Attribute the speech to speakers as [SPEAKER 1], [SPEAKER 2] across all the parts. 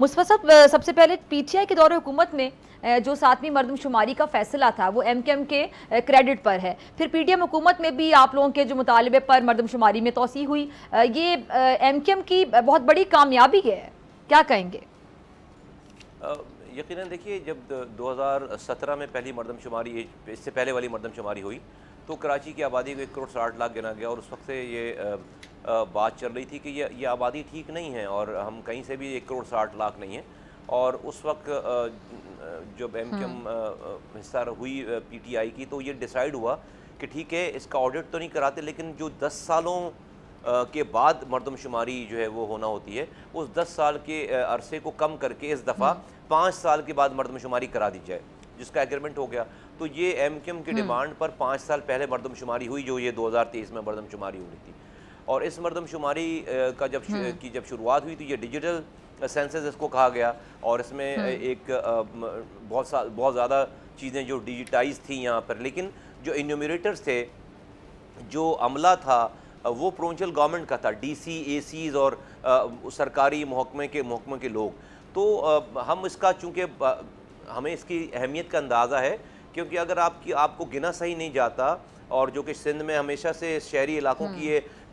[SPEAKER 1] मुस्तफा साहब, सबसे पहले पीटीआई के दौरे हुकूमत में जो 7वीं मरदमशुमारी का फैसला था वो एमकेएम के क्रेडिट पर है। फिर पीडीएम हुकूमत में भी आप लोगों के जो मुतालबे पर मरदमशुमारी में तोसी हुई, ये एमकेएम की बहुत बड़ी कामयाबी है, क्या कहेंगे?
[SPEAKER 2] यकीनन देखिए, जब 2017 में पहली मरदमशुमारी, इससे पहले वाली मरदमशुमारी हुई तो कराची की आबादी को 1 करोड़ 60 लाख गिना गया और उस वक्त से ये बात चल रही थी कि ये आबादी ठीक नहीं है और हम कहीं से भी 1 करोड़ 60 लाख नहीं है। और उस वक्त जब एमकेएम हिस्सा हुई पीटीआई की, तो ये डिसाइड हुआ कि ठीक है, इसका ऑडिट तो नहीं कराते, लेकिन जो 10 सालों के बाद मरदमशुमारी जो है वो होना होती है, उस 10 साल के अरसे को कम करके इस दफ़ा 5 साल के बाद मरदमशुमारी करा दी जाए, जिसका एग्रीमेंट हो गया। तो ये एमकेएम की डिमांड पर 5 साल पहले मरदमशुमारी हुई, जो ये 2023 में मरदमशुमारी हुई थी। और इस मरदमशुमारी का जब शुरुआत हुई तो ये डिजिटल सेंसस इसको कहा गया और इसमें एक बहुत ज़्यादा चीज़ें जो डिजिटाइज थी यहाँ पर, लेकिन जो इन्यूमरेटर्स थे, जो अमला था, वो प्रोविंशियल गवर्नमेंट का था, डीसी, एसीज और सरकारी महकमे के लोग। तो हम इसका, चूँकि हमें इसकी अहमियत का अंदाज़ा है, क्योंकि अगर आपको गिना सही नहीं जाता, और जो कि सिंध में हमेशा से शहरी इलाकों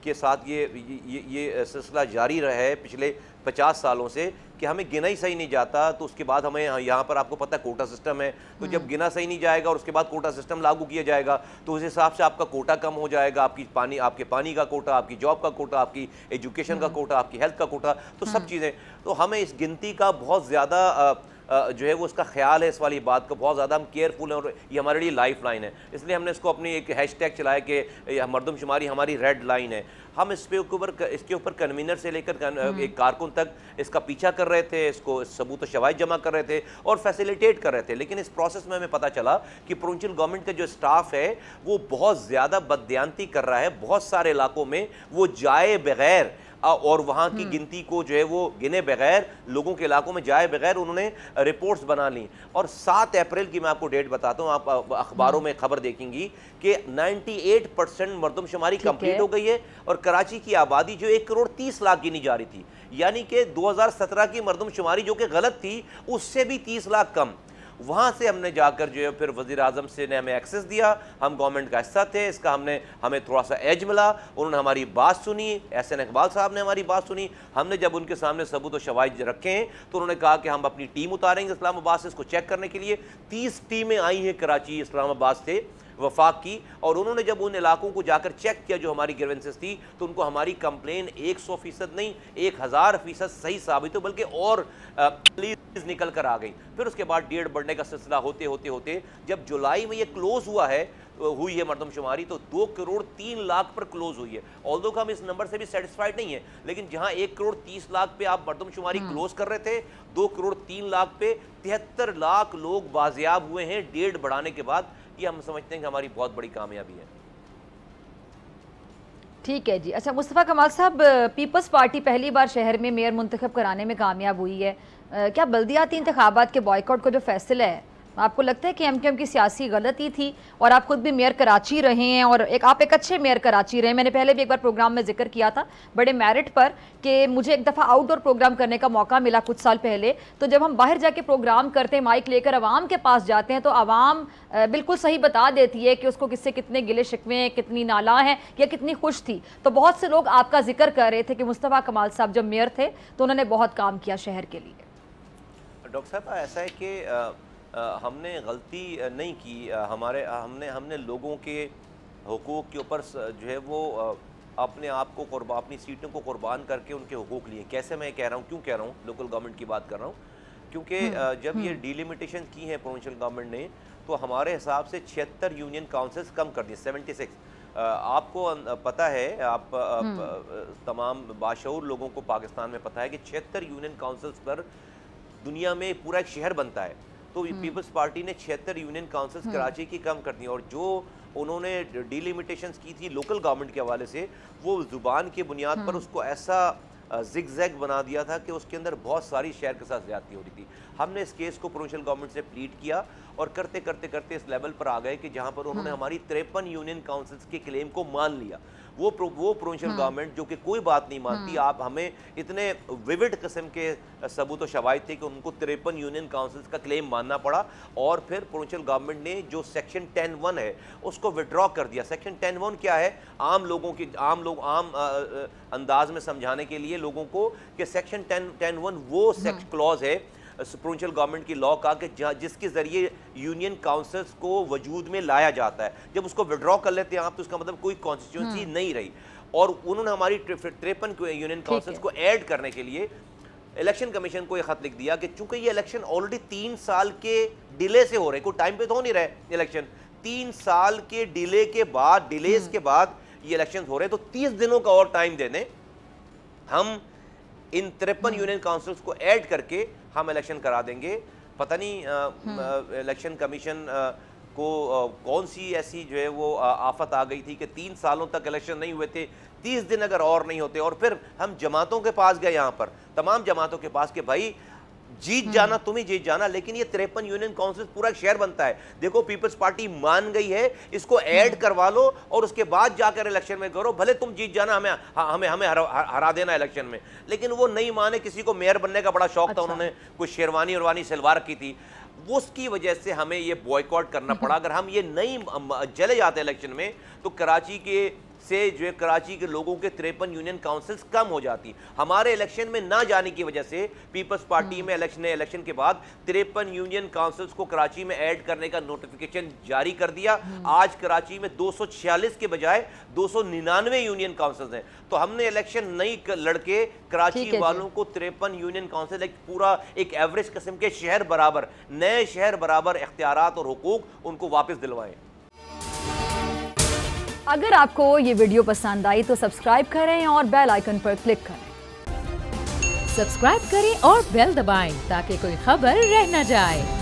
[SPEAKER 2] के साथ ये सिलसिला जारी रहा है पिछले 50 सालों से कि हमें गिना ही सही नहीं जाता, तो उसके बाद हमें यहाँ पर आपको पता है कोटा सिस्टम है, तो जब गिना सही नहीं जाएगा और उसके बाद कोटा सिस्टम लागू किया जाएगा तो उस हिसाब से आपका कोटा कम हो जाएगा, आपके पानी का कोटा, आपकी जॉब का कोटा, आपकी एजुकेशन का कोटा, आपकी हेल्थ का कोटा, तो सब चीज़ें। तो हमें इस गिनती का बहुत ज़्यादा जो है वो उसका ख्याल है, इस वाली बात का बहुत ज़्यादा हम केयरफुल हैं और ये हमारे लिए लाइफ लाइन है। इसलिए हमने इसको अपनी एक हैशटैग चलाया कि मरदमशुमारी हमारी रेड लाइन है। हम इसके ऊपर कन्वीनर से लेकर एक कारकुन तक इसका पीछा कर रहे थे, इसको सबूत शवाहिद जमा कर रहे थे और फैसिलिटेट कर रहे थे। लेकिन इस प्रोसेस में हमें पता चला कि प्रोविंशियल गवर्नमेंट का जो स्टाफ है वो बहुत ज़्यादा बददियानती कर रहा है। बहुत सारे इलाकों में वो जाए बगैर और वहाँ की गिनती को जो है वो गिने बगैर, लोगों के इलाकों में जाए बगैर उन्होंने रिपोर्ट्स बना ली। और 7 अप्रैल की मैं आपको डेट बताता हूँ, आप अखबारों में खबर देखेंगी कि 98% मरदमशुमारी कंप्लीट हो गई है और कराची की आबादी जो 1 करोड़ 30 लाख गिनी जा रही थी, यानी कि 2017 की मरदमशुमारी जो कि गलत थी उससे भी 30 लाख कम। वहाँ से हमने जाकर जो है फिर वज़ीर आज़म से ने हमें एक्सेस दिया, हम गवर्नमेंट का हिस्सा थे, इसका हमें थोड़ा सा एज मिला, उन्होंने हमारी बात सुनी, एहसन इकबाल साहब ने हमारी बात सुनी। हमने जब उनके सामने सबूत और शवाहिद रखे हैं तो उन्होंने कहा कि हम अपनी टीम उतारेंगे इस्लामाबाद से इसको चेक करने के लिए। 30 टीमें आई हैं कराची, इस्लामाबाद से, वफाक की, और उन्होंने जब उन इलाकों को जाकर चेक किया जो हमारी ग्रीवेंसेस थी तो उनको हमारी कंप्लेन 100% नहीं 1000% सही साबित हो, बल्कि और प्लीज निकल कर आ गई। फिर उसके बाद डेढ़ बढ़ने का सिलसिला होते होते होते जब जुलाई में ये क्लोज हुई है मरदमशुमारी, तो 2 करोड़ 3 लाख पर क्लोज हुई है। ऑल्दो हम इस नंबर से भी सेटिस्फाइड नहीं है, लेकिन जहां 1 करोड़ 30 लाख पे आप मरदमशुमारी क्लोज कर रहे थे, 2 करोड़ 3 लाख पे 73 लाख लोग बाजियाब हुए हैं डेढ़ बढ़ाने के बाद। ये हम समझते हैं कि हमारी बहुत बड़ी कामयाबी है।
[SPEAKER 1] ठीक है जी। अच्छा मुस्तफ़ा कमाल साहब, पीपल्स पार्टी पहली बार शहर में मेयर मुंतखब कराने में कामयाब हुई है। क्या बल्दियाती इंतखाबात के बॉयकॉट का जो फैसला है, आपको लगता है कि एमकेएम की सियासी गलती थी? और आप खुद भी मेयर कराची रहे हैं और आप एक अच्छे मेयर कराची रहे हैं। मैंने पहले भी एक बार प्रोग्राम में जिक्र किया था बड़े मेरिट पर कि मुझे एक दफ़ा आउटडोर प्रोग्राम करने का मौका मिला कुछ साल पहले। तो जब हम बाहर जाके प्रोग्राम करते हैं, माइक लेकर आवाम के पास जाते हैं, तो आवाम बिल्कुल सही बता देती है कि उसको किससे कितने गिले शिकवे हैं, कितनी नाला हैं या कितनी खुश थी। तो बहुत से लोग आपका जिक्र कर रहे थे कि मुस्तफ़ा कमाल साहब जब मेयर थे तो उन्होंने बहुत काम किया शहर के लिए।
[SPEAKER 2] डॉक्टर साहब, ऐसा है कि हमने गलती नहीं की। हमने लोगों के हुकूक के ऊपर जो है वो अपने आप को अपनी सीटों को कुर्बान करके उनके हुकूक लिए। कैसे मैं कह रहा हूँ, क्यों कह रहा हूँ, लोकल गवर्नमेंट की बात कर रहा हूँ, क्योंकि जब ये डिलिमिटेशन की है प्रोविंशियल गवर्नमेंट ने, तो हमारे हिसाब से 76 यूनियन काउंसिल्स कम कर दिए, 76। आपको पता है, आप तमाम बाशऊर लोगों को पाकिस्तान में पता है कि 76 यूनियन काउंसिल्स पर दुनिया में पूरा एक शहर बनता है। तो पीपल्स पार्टी ने 76 यूनियन काउंसिल्स कराची की कम कर दी, और जो उन्होंने डिलिमिटेशंस की थी लोकल गवर्नमेंट के हवाले से, वो जुबान की बुनियाद पर उसको ऐसा जिगजैग बना दिया था कि उसके अंदर बहुत सारी शहर के साथ ज्यादती हो रही थी। हमने इस केस को प्रोविंशियल गवर्नमेंट से प्लीड किया और करते करते करते इस लेवल पर आ गए कि जहां पर उन्होंने हमारी 53 यूनियन काउंसिल्स के क्लेम को मान लिया। वो प्रोविंशियल गवर्नमेंट जो कि कोई बात नहीं मानती, आप हमें इतने विविड किस्म के सबूत और शवाहिद थे कि उनको 53 यूनियन काउंसिल्स का क्लेम मानना पड़ा, और फिर प्रोविंशियल गवर्नमेंट ने जो सेक्शन 10(1) है उसको विड्रॉ कर दिया। सेक्शन 10(1) क्या है, आम लोगों की आम अंदाज में समझाने के लिए लोगों को, कि सेक्शन 10(1) वो सेक्स क्लॉज है प्रोविंशियल गवर्नमेंट की लॉ का, कि जिसके जरिए यूनियन काउंसिल्स को वजूद में लाया जाता है। जब उसको विड्रॉ कर लेते हैं आप, तो उसका मतलब कोई कॉन्स्टिट्यूंसी नहीं रही। और उन्होंने हमारी 53 यूनियन काउंसिल्स को ऐड करने के लिए इलेक्शन कमीशन को यह खत लिख दिया कि चूंकि ये इलेक्शन ऑलरेडी 3 साल के डिले से हो रहे, कोई टाइम पे तो हो नहीं रहे इलेक्शन, 3 साल के डिलेज के बाद ये इलेक्शन हो रहे, तो 30 दिनों का और टाइम दे दें, हम इन 53 यूनियन काउंसिल्स को ऐड करके हम इलेक्शन करा देंगे। पता नहीं इलेक्शन कमीशन को कौन सी ऐसी जो है वो आफत आ गई थी कि 3 सालों तक इलेक्शन नहीं हुए थे, 30 दिन अगर और नहीं होते। और फिर हम जमातों के पास गए, यहाँ पर तमाम जमातों के पास, कि भाई जीत जाना, तुम ही जीत जाना, लेकिन ये 53 यूनियन काउंसिल पूरा एक शहर बनता है। देखो पीपल्स पार्टी मान गई है, इसको ऐड करवा लो और उसके बाद जाकर इलेक्शन में करो, भले तुम जीत जाना, हमें हरा देना इलेक्शन में। लेकिन वो नहीं माने, किसी को मेयर बनने का बड़ा शौक था, उन्होंने कुछ शेरवानी सिलवा रखी थी, उसकी वजह से हमें ये बॉयकॉट करना पड़ा। अगर हम ये नहीं चले जाते इलेक्शन में, तो कराची के से जो है कराची के लोगों के 53 यूनियन काउंसिल्स कम हो जाती। हमारे इलेक्शन में ना जाने की वजह से पीपल्स पार्टी में इलेक्शन के बाद 53 यूनियन काउंसिल्स को कराची में ऐड करने का नोटिफिकेशन जारी कर दिया। आज कराची में 246 के बजाय 299 यूनियन काउंसिल्स हैं। तो हमने इलेक्शन नहीं लड़के कराची वालों को 53 यूनियन काउंसिल, एक पूरा एक एवरेज किस्म के शहर बराबर, नए शहर बराबर इख्तियारात और हुकूक उनको वापस दिलवाएं।
[SPEAKER 1] अगर आपको ये वीडियो पसंद आई तो सब्सक्राइब करें और बेल आइकन पर क्लिक करें।
[SPEAKER 3] सब्सक्राइब करें और बेल दबाएं ताकि कोई खबर रह न जाए।